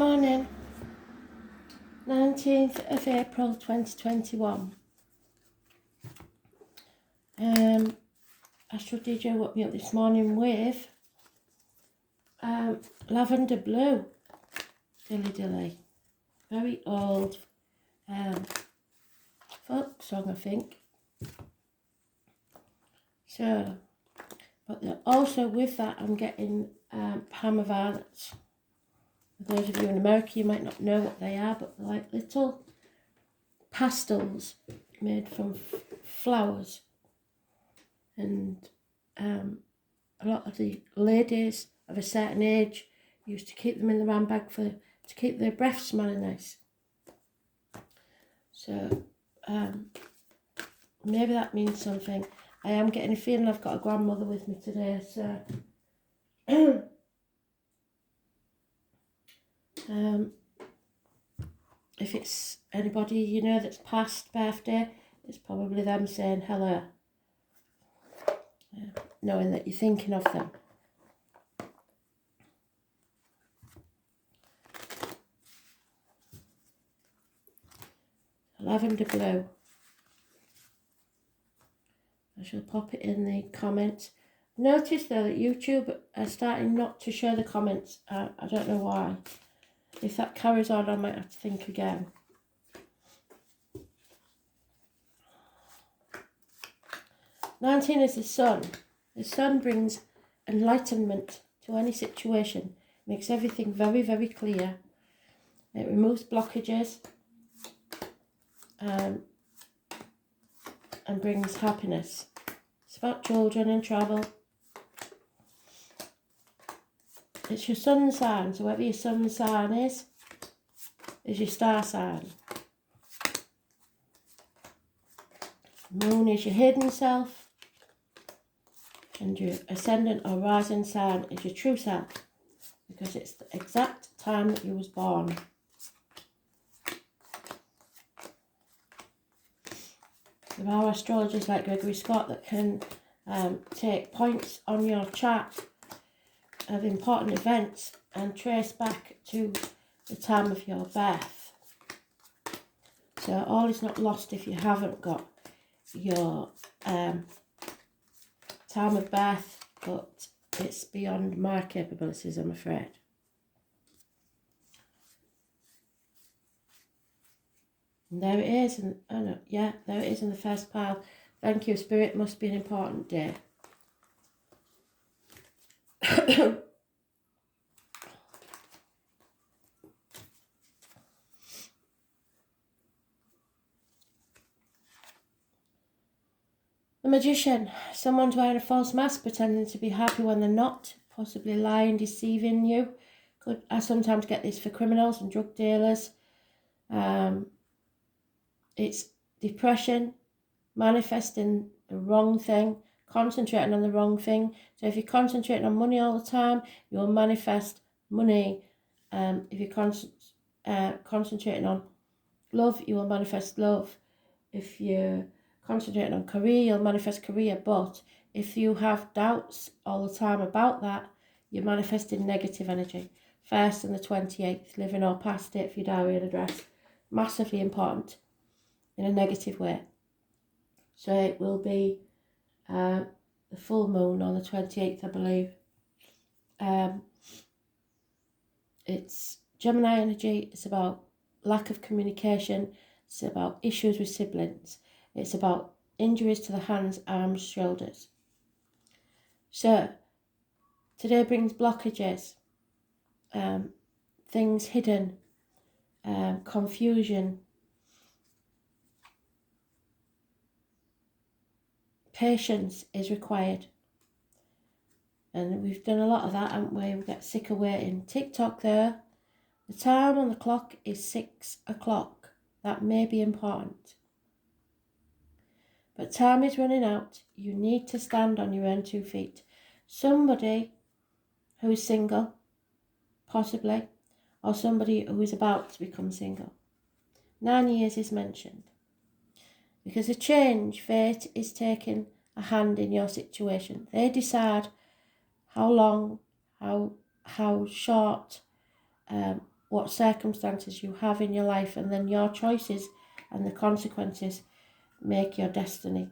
Morning, 19th of April 2021. Astral DJ woke me up this morning with Lavender Blue, Dilly Dilly. Very old folk song, I think. So, but also with that I'm getting Parma Violets. For those of you in America, you might not know what they are, but they're like little pastels made from flowers. And a lot of the ladies of a certain age used to keep them in the handbag to keep their breath smelling nice. So maybe that means something. I am getting a feeling I've got a grandmother with me today, so if it's anybody you know that's past birthday, it's probably them saying hello, knowing that you're thinking of them. Lavender Blue. I shall pop it in the comments. Notice though that YouTube are starting not to show the comments. I don't know why. If that carries on, I might have to think again. 19 is the sun. The sun brings enlightenment to any situation. Makes everything very, very clear. It removes blockages. And brings happiness. It's about children and travel. It's your sun sign, so whatever your sun sign is your star sign. Moon is your hidden self, and your ascendant or rising sign is your true self, because it's the exact time that you was born. There are astrologers like Gregory Scott that can take points on your chart of important events and trace back to the time of your birth. So all is not lost if you haven't got your time of birth, but it's beyond my capabilities, I'm afraid. And there it is, and oh no, yeah, there it is in the first pile. Thank you, Spirit. Must be an important day. The Magician. Someone's wearing a false mask, pretending to be happy when they're not, possibly lying, deceiving you. I sometimes get this for criminals and drug dealers. It's depression, manifesting the wrong thing, concentrating on the wrong thing. So if you're concentrating on money all the time, you'll manifest money. If you're concentrating on love, you will manifest love. If you're concentrating on career, you'll manifest career. But if you have doubts all the time about that, you're manifesting negative energy. 1st and the 28th, living or past it for your diary and address. Massively important in a negative way. So it will be the full moon on the 28th, I believe. It's Gemini energy. It's about lack of communication. It's about issues with siblings. It's about injuries to the hands, arms, shoulders. So today brings blockages, things hidden, confusion, patience is required. And we've done a lot of that, haven't we? We get sick of waiting. TikTok there. The time on the clock is 6 o'clock. That may be important. But time is running out. You need to stand on your own 2 feet. Somebody who is single, possibly, or somebody who is about to become single. 9 years is mentioned. Because a change, fate is taking a hand in your situation. They decide how long, how short, what circumstances you have in your life, and then your choices and the consequences make your destiny.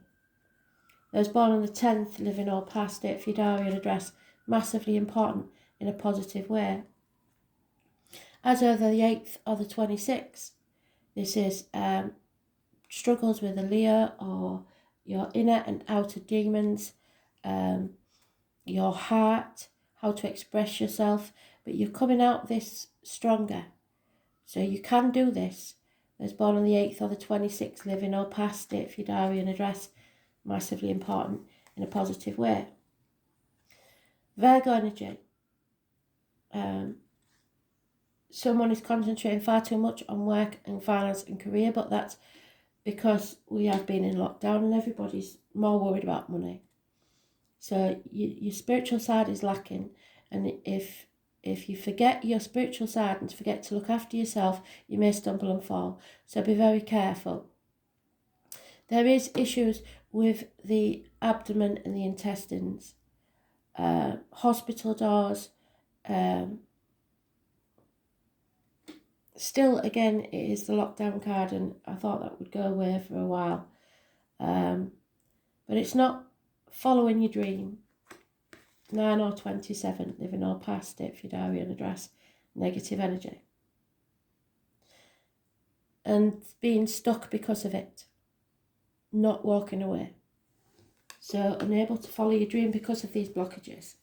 Those born on the 10th, living or past, date for your diary and address, massively important in a positive way. As over the 8th or the 26th, this is struggles with Aaliyah or your inner and outer demons, your heart, how to express yourself, but you're coming out this stronger. So you can do this. Those born on the 8th or the 26th, living or past, date for your diary and address, massively important in a positive way. Virgo energy. Someone is concentrating far too much on work and finance and career, but that's because we have been in lockdown and everybody's more worried about money. So your spiritual side is lacking, and if you forget your spiritual side and forget to look after yourself, you may stumble and fall. So be very careful. There is issues with the abdomen and the intestines, hospital doors. Still, again, it is the lockdown card, and I thought that would go away for a while. But it's not following your dream. 9 or 27, living or past, date for your diary and address, negative energy. And being stuck because of it, not walking away. So unable to follow your dream because of these blockages.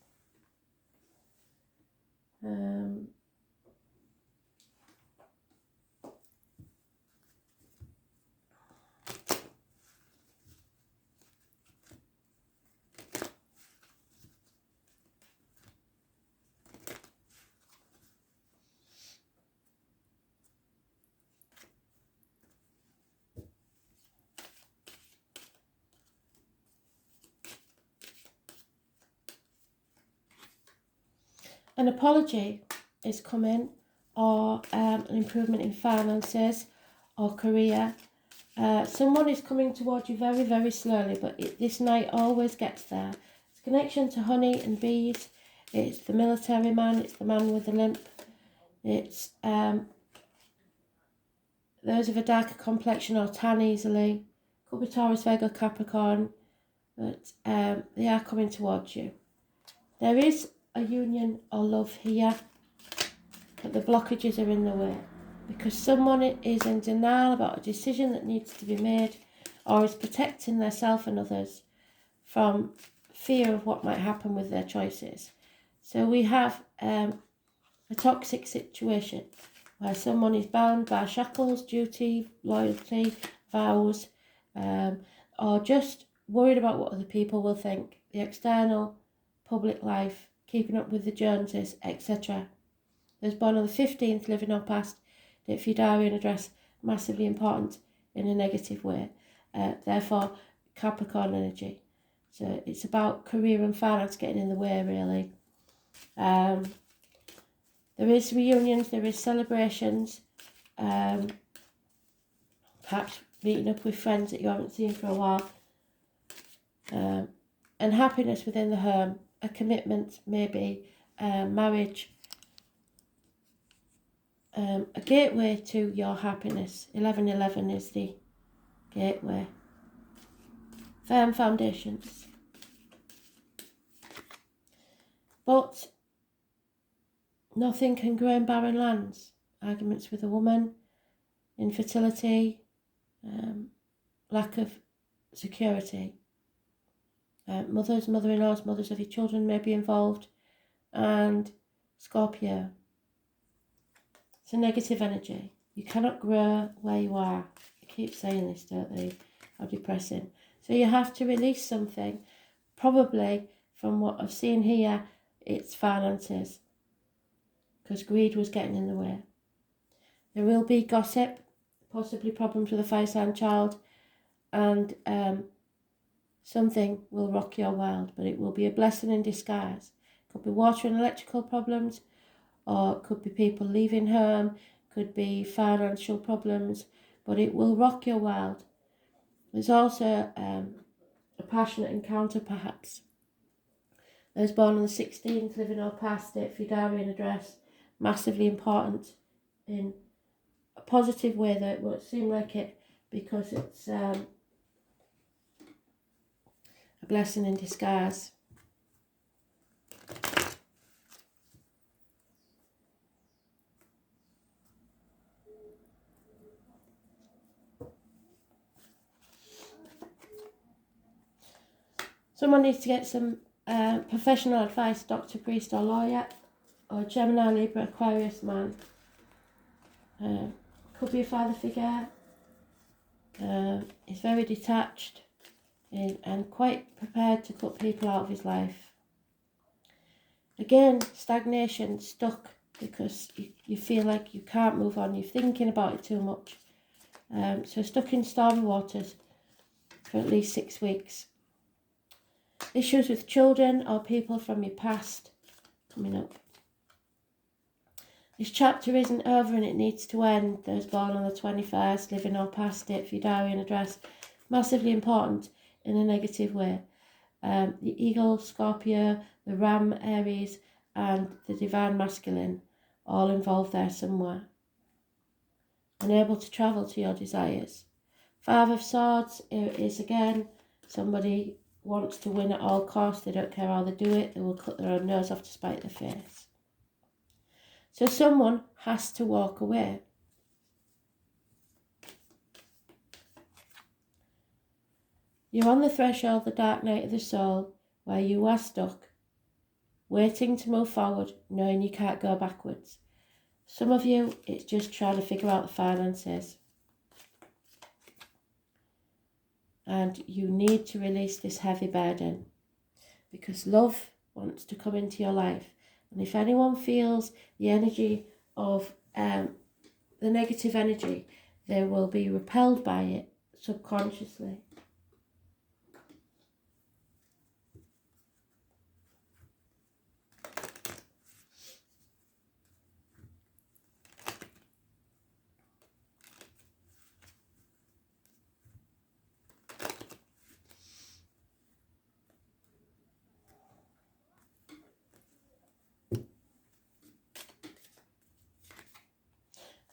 An apology is coming, or an improvement in finances or career. Someone is coming towards you very, very slowly, but this night always gets there. It's connection to honey and bees. It's the military man. It's the man with the limp. It's those of a darker complexion or tan easily. Could be Taurus, Virgo, Capricorn. But they are coming towards you. There is a union or love here, but the blockages are in the way because someone is in denial about a decision that needs to be made, or is protecting themselves and others from fear of what might happen with their choices. So we have a toxic situation where someone is bound by shackles, duty, loyalty, vows, or just worried about what other people will think, the external, public life, keeping up with the Joneses, etc. Those born on the 15th, living or past, date for your diary and address, massively important in a negative way. Therefore, Capricorn energy. So it's about career and finance getting in the way, really. There is reunions, there is celebrations, perhaps meeting up with friends that you haven't seen for a while, and happiness within the home, a commitment, maybe marriage, a gateway to your happiness. 1111 is the gateway. Firm foundations. But nothing can grow in barren lands. Arguments with a woman, infertility, lack of security. Mothers, mother-in-laws, mothers of your children may be involved. And Scorpio. It's a negative energy. You cannot grow where you are. I keep saying this, don't they? How depressing. So you have to release something. Probably, from what I've seen here, it's finances. Because greed was getting in the way. There will be gossip, possibly problems with a fire sign child, and something will rock your world, but it will be a blessing in disguise. Could be water and electrical problems, or could be people leaving home, could be financial problems, but it will rock your world. There's also a passionate encounter, perhaps. Those born on the 16th, living or past, date for your diary and address, massively important in a positive way, that it won't seem like it, because it's a blessing in disguise. Someone needs to get some professional advice, doctor, priest or lawyer, or Gemini, Libra, Aquarius man. Could be a father figure. He's very detached and quite prepared to cut people out of his life. Again, stagnation, stuck, because you feel like you can't move on, you're thinking about it too much. So stuck in stormy waters for at least 6 weeks. Issues with children or people from your past coming up. This chapter isn't over and it needs to end. Those born on the 21st, living or past it, for your diary and address. Massively important in a negative way. The Eagle, Scorpio, the Ram, Aries, and the Divine Masculine all involved there somewhere. Unable to travel to your desires. Five of Swords is again somebody wants to win at all costs. They don't care how they do it. They will cut their own nose off to spite their face. So someone has to walk away. You're on the threshold of the dark night of the soul, where you are stuck, waiting to move forward, knowing you can't go backwards. Some of you, it's just trying to figure out the finances. And you need to release this heavy burden, because love wants to come into your life. And if anyone feels the energy of the negative energy, they will be repelled by it subconsciously.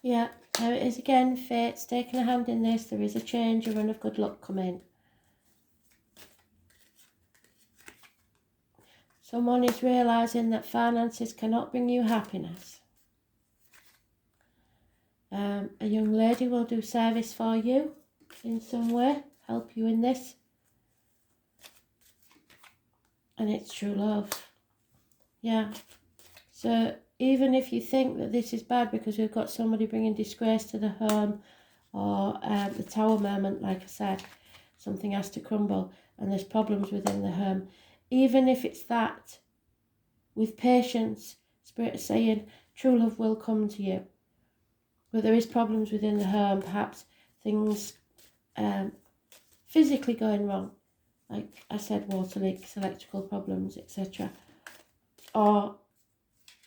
Yeah, there it is again. Fate's taking a hand in this. There is a change, a run of good luck coming. Someone is realising that finances cannot bring you happiness. A young lady will do service for you in some way, help you in this. And it's true love. Yeah. So even if you think that this is bad because we've got somebody bringing disgrace to the home, or the Tower moment, like I said, something has to crumble and there's problems within the home. Even if it's that, with patience, Spirit is saying true love will come to you. But there is problems within the home, perhaps things physically going wrong, like I said, water leaks, electrical problems, etc. Or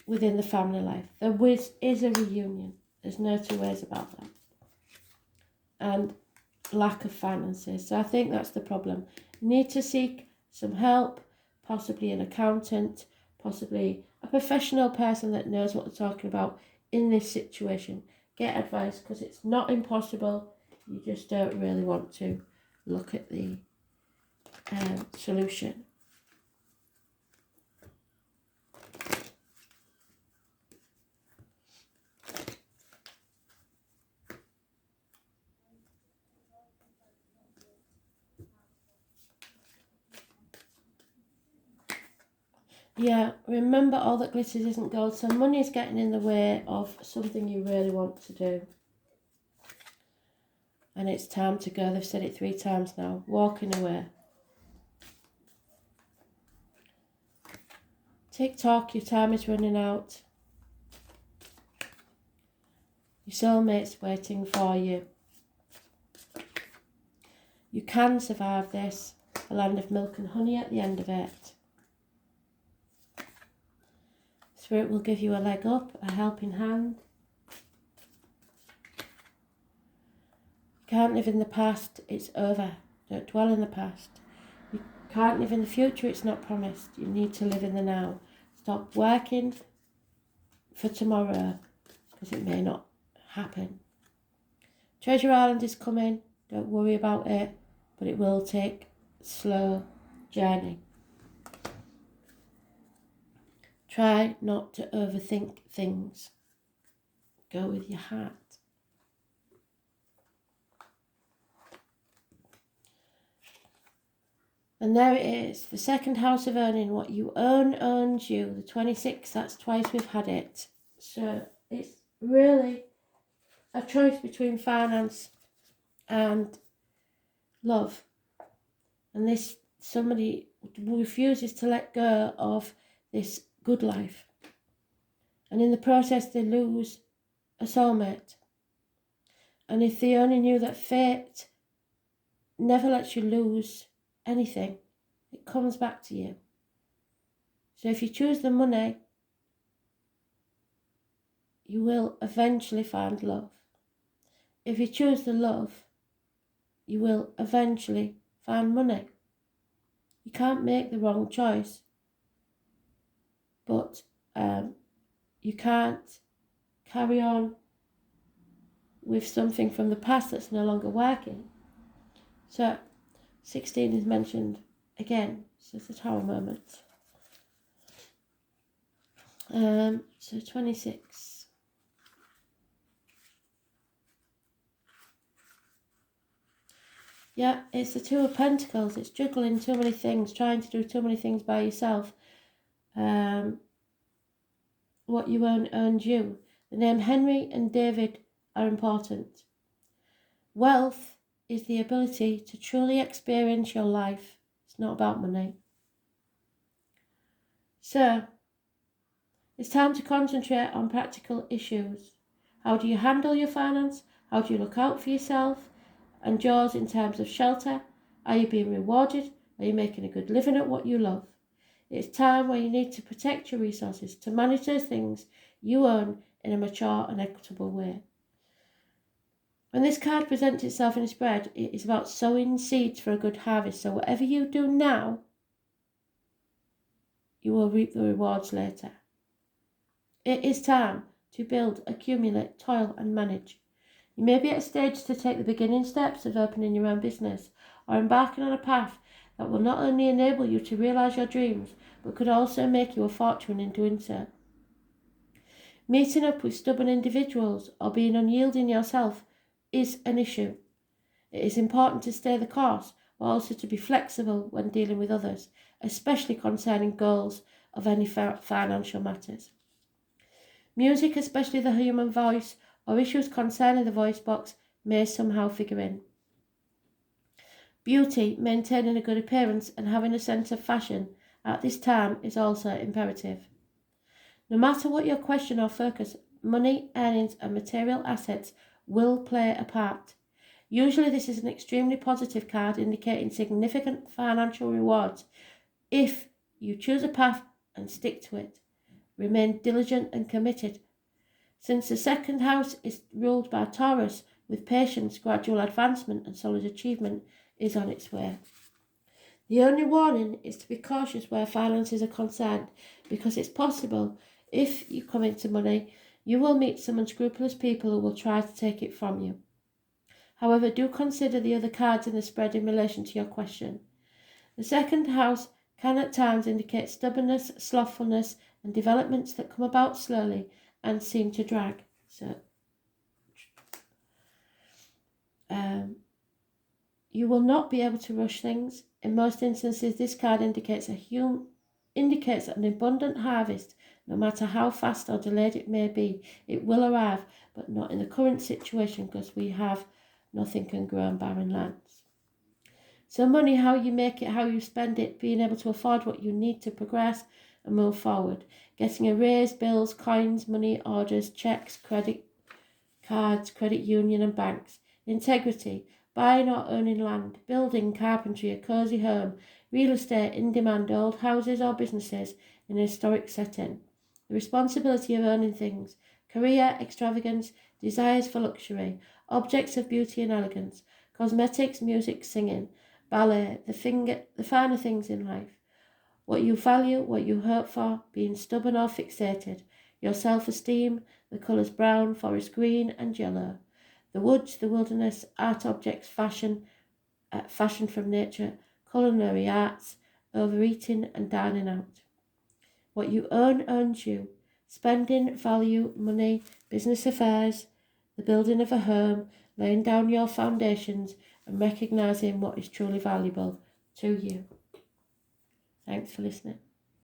within the family life. There is a reunion. There's no two ways about that. And lack of finances. So I think that's the problem. You need to seek some help, possibly an accountant, possibly a professional person that knows what they're talking about in this situation. Get advice, because it's not impossible. You just don't really want to look at the solution. Yeah, remember, all that glitters isn't gold. So money is getting in the way of something you really want to do. And it's time to go. They've said it 3 times now. Walking away. Tick-tock, your time is running out. Your soulmate's waiting for you. You can survive this. A land of milk and honey at the end of it. Spirit will give you a leg up, a helping hand. You can't live in the past, it's over. Don't dwell in the past. You can't live in the future, it's not promised. You need to live in the now. Stop working for tomorrow, because it may not happen. Treasure Island is coming, don't worry about it, but it will take a slow journey. Try not to overthink things. Go with your heart. And there it is, the second house of earning. What you earn earns you. The 26, that's twice we've had it. So it's really a choice between finance and love. And this, somebody refuses to let go of this good life. And in the process, they lose a soulmate. And if they only knew that fate never lets you lose anything, it comes back to you. So if you choose the money, you will eventually find love. If you choose the love, you will eventually find money. You can't make the wrong choice, but you can't carry on with something from the past that's no longer working. So 16 is mentioned again, so it's a tower moment. So 26. Yeah, it's the Two of Pentacles. It's juggling too many things, trying to do too many things by yourself. What you earned you. The name Henry and David are important. Wealth is the ability to truly experience your life. It's not about money. So, it's time to concentrate on practical issues. How do you handle your finance? How do you look out for yourself and yours in terms of shelter? Are you being rewarded? Are you making a good living at what you love? It's time where you need to protect your resources, to manage those things you own in a mature and equitable way. When this card presents itself in a spread, it is about sowing seeds for a good harvest. So whatever you do now, you will reap the rewards later. It is time to build, accumulate, toil and manage. You may be at a stage to take the beginning steps of opening your own business or embarking on a path that will not only enable you to realise your dreams, but could also make you a fortune in doing so. Meeting up with stubborn individuals or being unyielding yourself is an issue. It is important to stay the course, but also to be flexible when dealing with others, especially concerning goals of any financial matters. Music, especially the human voice, or issues concerning the voice box may somehow figure in. Beauty, maintaining a good appearance and having a sense of fashion at this time is also imperative. No matter what your question or focus, money, earnings and material assets will play a part. Usually this is an extremely positive card indicating significant financial rewards if you choose a path and stick to it. Remain diligent and committed. Since the second house is ruled by Taurus, with patience, gradual advancement and solid achievement is on its way. The only warning is to be cautious where finances are concerned, because it's possible, if you come into money, you will meet some unscrupulous people who will try to take it from you. However, do consider the other cards in the spread in relation to your question. The second house can at times indicate stubbornness, slothfulness, and developments that come about slowly and seem to drag. So, you will not be able to rush things. In most instances, this card indicates an abundant harvest. No matter how fast or delayed it may be, it will arrive, but not in the current situation, because we have nothing can grow on barren lands. So money, how you make it, how you spend it, being able to afford what you need to progress and move forward. Getting a raise, bills, coins, money, orders, checks, credit cards, credit union and banks. Integrity, buying or owning land, building, carpentry, a cosy home, real estate, in demand, old houses or businesses in a historic setting. The responsibility of owning things, career, extravagance, desires for luxury, objects of beauty and elegance, cosmetics, music, singing, ballet, the finer things in life. What you value, what you hope for, being stubborn or fixated, Your self-esteem, the colours brown, forest green and yellow. The woods, the wilderness, art objects, fashion from nature, culinary arts, overeating and dining out. What you earn earns you. Spending, value, money, business affairs, the building of a home, laying down your foundations and recognising what is truly valuable to you. Thanks for listening.